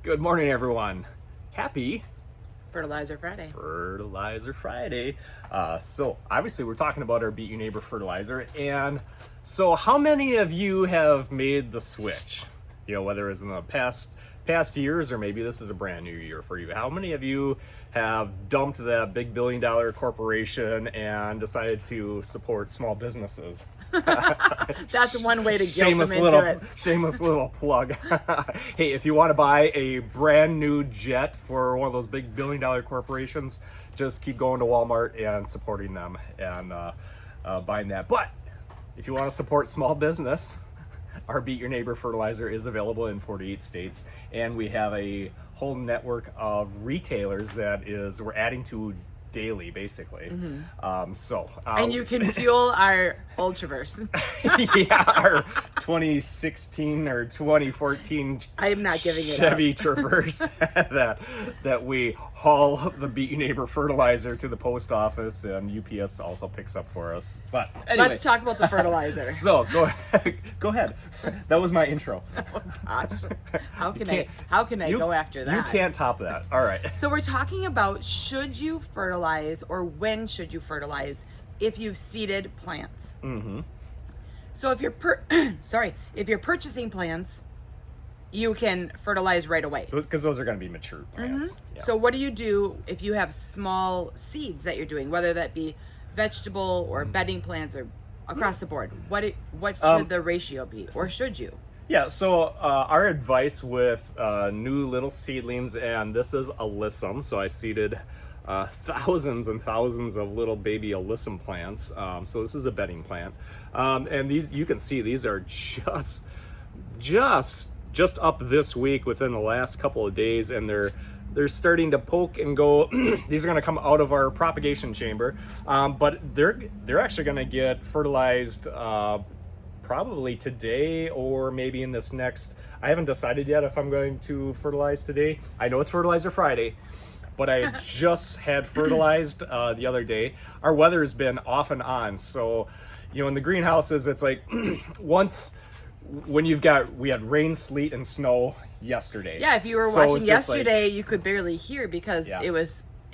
Good morning, everyone. Happy Fertilizer Friday. Fertilizer Friday. So obviously we're talking about our Beat Your Neighbor fertilizer. And so how many of you have made the switch? You know, whether it's in the past years or maybe this is a brand new year for you. How many of you have dumped that big billion-dollar corporation and decided to support small businesses? That's one way to guilt them into it. Shameless little plug. Hey, if you want to buy a brand new jet for one of those big billion-dollar corporations, just keep going to Walmart and supporting them and buying that. But if you want to support small business, our Beat Your Neighbor fertilizer is available in 48 states, and we have a whole network of retailers that we're adding to daily, basically. And you can fuel our Ultraverse. Yeah, our 2016 or 2014 I am not giving it Chevy Traverse that we haul the Beat Your Neighbor fertilizer to the post office, and UPS also picks up for us. But anyway, Let's talk about the fertilizer. So go ahead. That was my intro. Oh gosh, how can I go after that? You can't top that. All right. So we're talking about should you fertilize or when should you fertilize if you've seeded plants. Mm-hmm. So if you're if you're purchasing plants, you can fertilize right away Because those are going to be mature plants. Yeah. So what do you do if you have small seeds that you're doing, whether that be vegetable or bedding plants or across the board? What should the ratio be, or should you? Yeah, so our advice with new little seedlings, and this is alyssum, so I seeded thousands and thousands of little baby alyssum plants. So this is a bedding plant, and these, you can see, these are just up this week within the last couple of days, and they're starting to poke and go. These are going to come out of our propagation chamber, but they're actually going to get fertilized probably today or maybe in this next. I haven't decided yet if I'm going to fertilize today. I know it's Fertilizer Friday, but I had just fertilized the other day. Our weather has been off and on, so you know, in the greenhouses it's like we had rain, sleet, and snow yesterday. Yeah, if you were watching yesterday, you could barely hear because it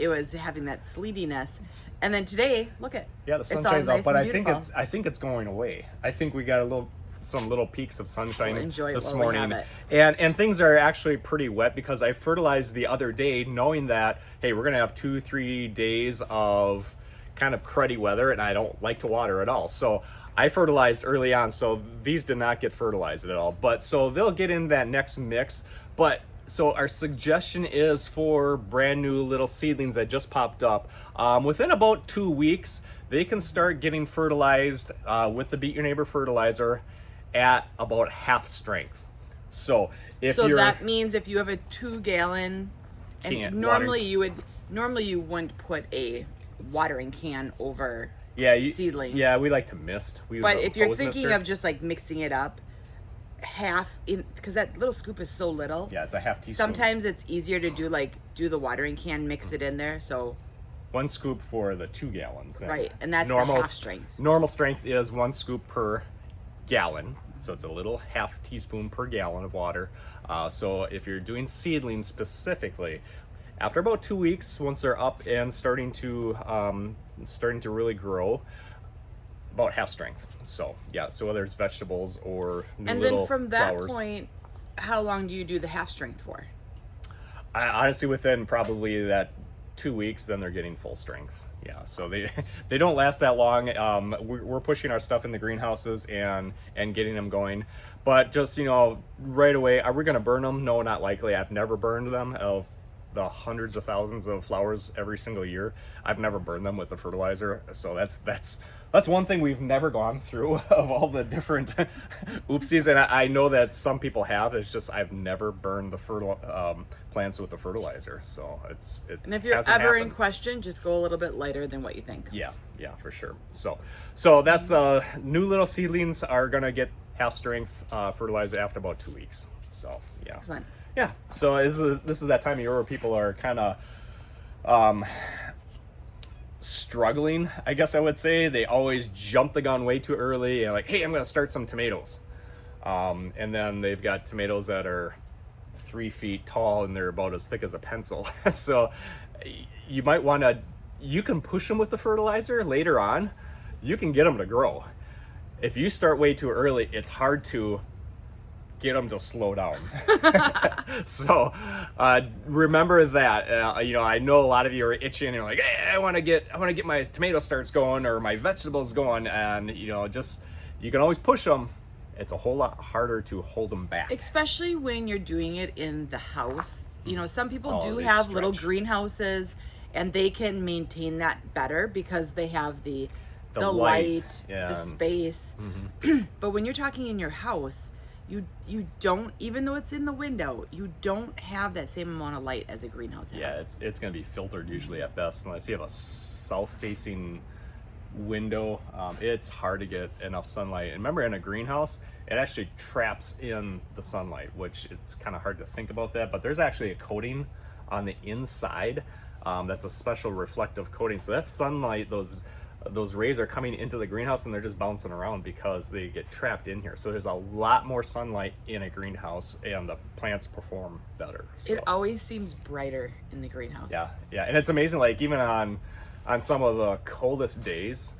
was having that sleetiness. And then today, look at the sun shines out, but I think it's going away. I think we got some little peaks of sunshine this morning, and things are actually pretty wet because I fertilized the other day, knowing that hey, we're gonna have 2-3 days of kind of cruddy weather, and I don't like to water at all, so I fertilized early on, so these did not get fertilized at all. But so they'll get in that next mix. But so our suggestion is for brand new little seedlings that just popped up, within about 2 weeks, they can start getting fertilized with the Beat Your Neighbor fertilizer at about half strength. So that means if you have a 2-gallon, and normally you wouldn't put a watering can over seedlings. Yeah, we like to mist. But if you're thinking of just like mixing it up, because that little scoop is so little. Yeah, it's a half teaspoon. Sometimes it's easier to do the watering can, mix it in there. So 1 scoop for the 2 gallons. Right, and that's the half strength. Normal strength is 1 scoop per gallon, so it's a little half teaspoon per gallon of water. So if you're doing seedlings specifically, after about 2 weeks, once they're up and starting to really grow, about half strength. So yeah, so whether it's vegetables or new little flowers. And then from that point, how long do you do the half strength for? Honestly, within probably that 2 weeks, then they're getting full strength. Yeah, so they don't last that long. We're pushing our stuff in the greenhouses and getting them going, but just, you know, right away, are we going to burn them? No, not likely. I've never burned them. Of the hundreds of thousands of flowers every single year, I've never burned them with the fertilizer. So that's one thing we've never gone through of all the different oopsies, and I know that some people have. It's just I've never burned the plants with the fertilizer. So it's and if you're ever in question, just go a little bit lighter than what you think. Yeah, for sure. So that's new little seedlings are gonna get half strength fertilizer after about 2 weeks. So yeah. Excellent. Yeah, so this is that time of year where people are kind of struggling, I guess I would say. They always jump the gun way too early and like, hey, I'm going to start some tomatoes. And then they've got tomatoes that are 3 feet tall and they're about as thick as a pencil. So you might want to, you can push them with the fertilizer later on. You can get them to grow. If you start way too early, it's hard to get them to slow down. So remember that. You know, I know a lot of you are itching and you're like, hey, I want to get my tomato starts going or my vegetables going, and you know, just, you can always push them. It's a whole lot harder to hold them back, especially when you're doing it in the house. You know, some people do they have stretch. little greenhouses, and they can maintain that better because they have the light, the space. But when you're talking in your house, you don't, even though it's in the window, you don't have that same amount of light as a greenhouse has. Yeah, it's going to be filtered usually at best, unless you have a south-facing window. It's hard to get enough sunlight. And remember, in a greenhouse, it actually traps in the sunlight, which it's kind of hard to think about that, but there's actually a coating on the inside that's a special reflective coating. So that sunlight, those rays are coming into the greenhouse and they're just bouncing around because they get trapped in here. So there's a lot more sunlight in a greenhouse and the plants perform better. So, it always seems brighter in the greenhouse. Yeah, and it's amazing, like even on some of the coldest days,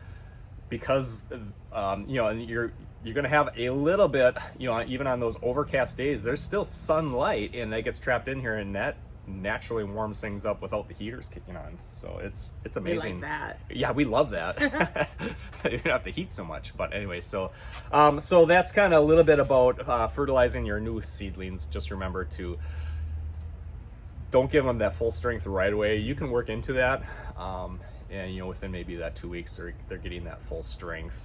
because you know, and you're gonna have a little bit, you know, even on those overcast days, there's still sunlight and that gets trapped in here, and that naturally warms things up without the heaters kicking on. So it's amazing. We like that. Yeah, we love that. You don't have to heat so much. But anyway, so that's kind of a little bit about fertilizing your new seedlings. Just remember to don't give them that full strength right away. You can work into that, and you know, within maybe that 2 weeks, they're getting that full strength.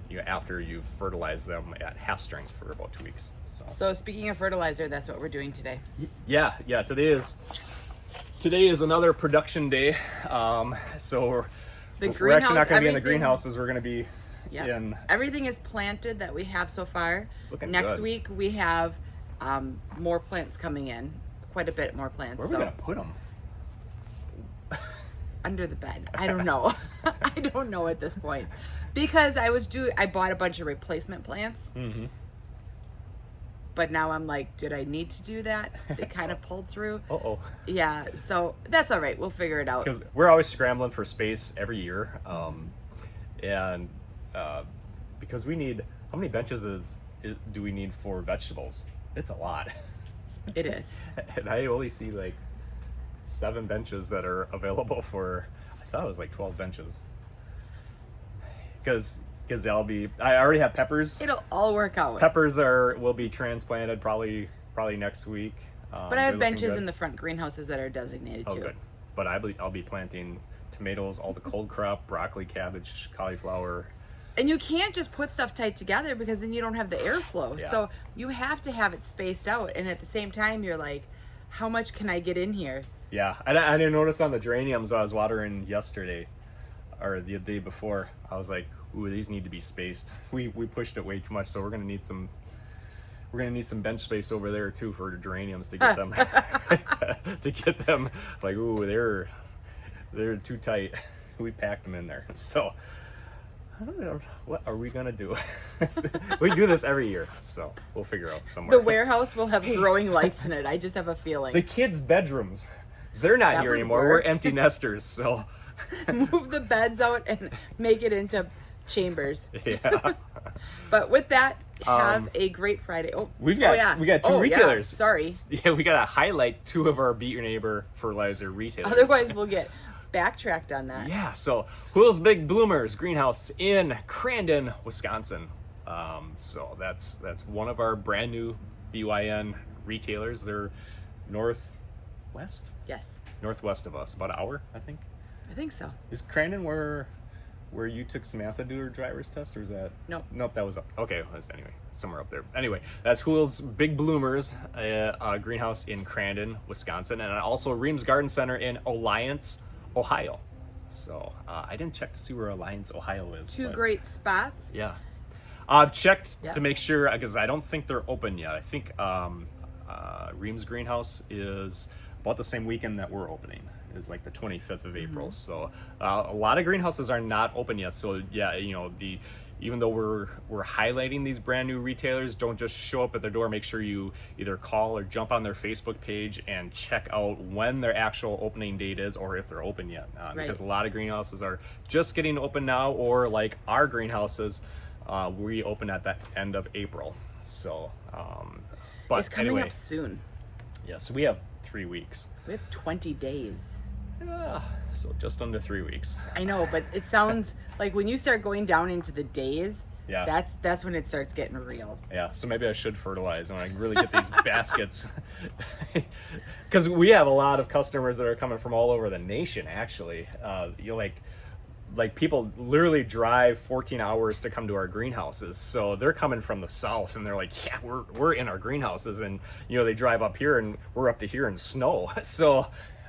You know, after you've fertilized them at half strength for about 2 weeks. So speaking of fertilizer, that's what we're doing today. Yeah. Today is another production day. So we're actually not going to be in the greenhouses. We're going to be in. Everything is planted that we have so far. It's looking Next good. week we have more plants coming in. Quite a bit more plants. Where are we going to put them? Under the bed. I don't know. I don't know at this point, because I bought a bunch of replacement plants. Mm-hmm. But now I'm like, did I need to do that? It kind of pulled through. Uh-oh. Yeah, so that's all right. We'll figure it out. Because we're always scrambling for space every year, and because we need, how many benches do we need for vegetables? It's a lot. It is. And I only see like 7 benches that are available for, I thought it was like 12 benches. Because I already have peppers. It'll all work out. Peppers will be transplanted probably next week. But I have benches in the front greenhouses that are designated too. Oh, good. But I'll be planting tomatoes, all the cold crop, broccoli, cabbage, cauliflower. And you can't just put stuff tight together, because then you don't have the airflow. Yeah. So you have to have it spaced out. And at the same time, you're like, how much can I get in here? Yeah, and I didn't notice on the geraniums I was watering yesterday or the day before. I was like, ooh, these need to be spaced. We pushed it way too much, so we're gonna need some bench space over there too for the geraniums to get them like, ooh, they're too tight. We packed them in there. So I don't know, what are we gonna do? We do this every year, so we'll figure out somewhere. The warehouse will have growing lights in it. I just have a feeling. The kids' bedrums, they're not here anymore. Work. We're empty nesters, so move the beds out and make it into chambers. Yeah. But with that, have a great Friday. We got 2 retailers. Yeah. Sorry. Yeah, we got to highlight 2 of our Beat Your Neighbor fertilizer retailers. Otherwise, we'll get backtracked on that. Yeah. So Houle's Big Bloomers Greenhouse in Crandon, Wisconsin. So that's one of our brand new BYN retailers. They're northwest. Yes. Northwest of us, about an hour, I think. I think so. Is Crandon where you took Samantha to do her driver's test, or is that? Nope, that was up. Okay, well, anyway, somewhere up there. Anyway, that's Houle's Big Bloomers greenhouse in Crandon, Wisconsin, and also Reams Garden Center in Alliance, Ohio. So I didn't check to see where Alliance, Ohio is. 2 great spots. Yeah. I've checked to make sure, because I don't think they're open yet. I think Reams Greenhouse is about the same weekend that we're opening. Is like the 25th of April. So a lot of greenhouses are not open yet. So yeah, you know, even though we're highlighting these brand new retailers, don't just show up at their door. Make sure you either call or jump on their Facebook page and check out when their actual opening date is, or if they're open yet. Because a lot of greenhouses are just getting open now, or like our greenhouses, we open at the end of April. So, but it's coming up soon. Yeah, so we have 3 weeks. We have 20 days. Yeah, so just under 3 weeks. I know, but it sounds like when you start going down into the days, that's when it starts getting real. Yeah, so maybe I should fertilize when I really get these baskets. Because we have a lot of customers that are coming from all over the nation, actually. Like people literally drive 14 hours to come to our greenhouses. So they're coming from the south and they're like, yeah, we're in our greenhouses. And, they drive up here and we're up to here in snow. So,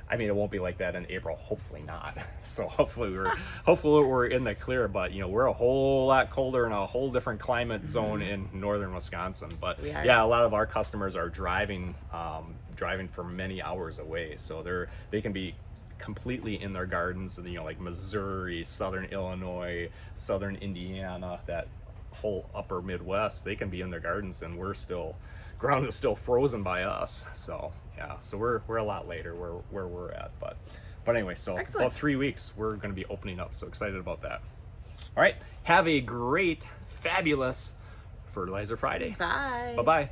I mean, it won't be like that in April. Hopefully not. So hopefully we're in the clear, but we're a whole lot colder in a whole different climate zone in northern Wisconsin. But yeah, a lot of our customers are driving for many hours away. So they can be completely in their gardens, like Missouri, southern Illinois, southern Indiana, that whole upper Midwest. They can be in their gardens and ground is still frozen by us. So yeah, so we're a lot later where we're at, but anyway, so excellent. About 3 weeks we're going to be opening up, so excited about that. All right, have a great, fabulous Fertilizer Friday. Bye. Bye-bye.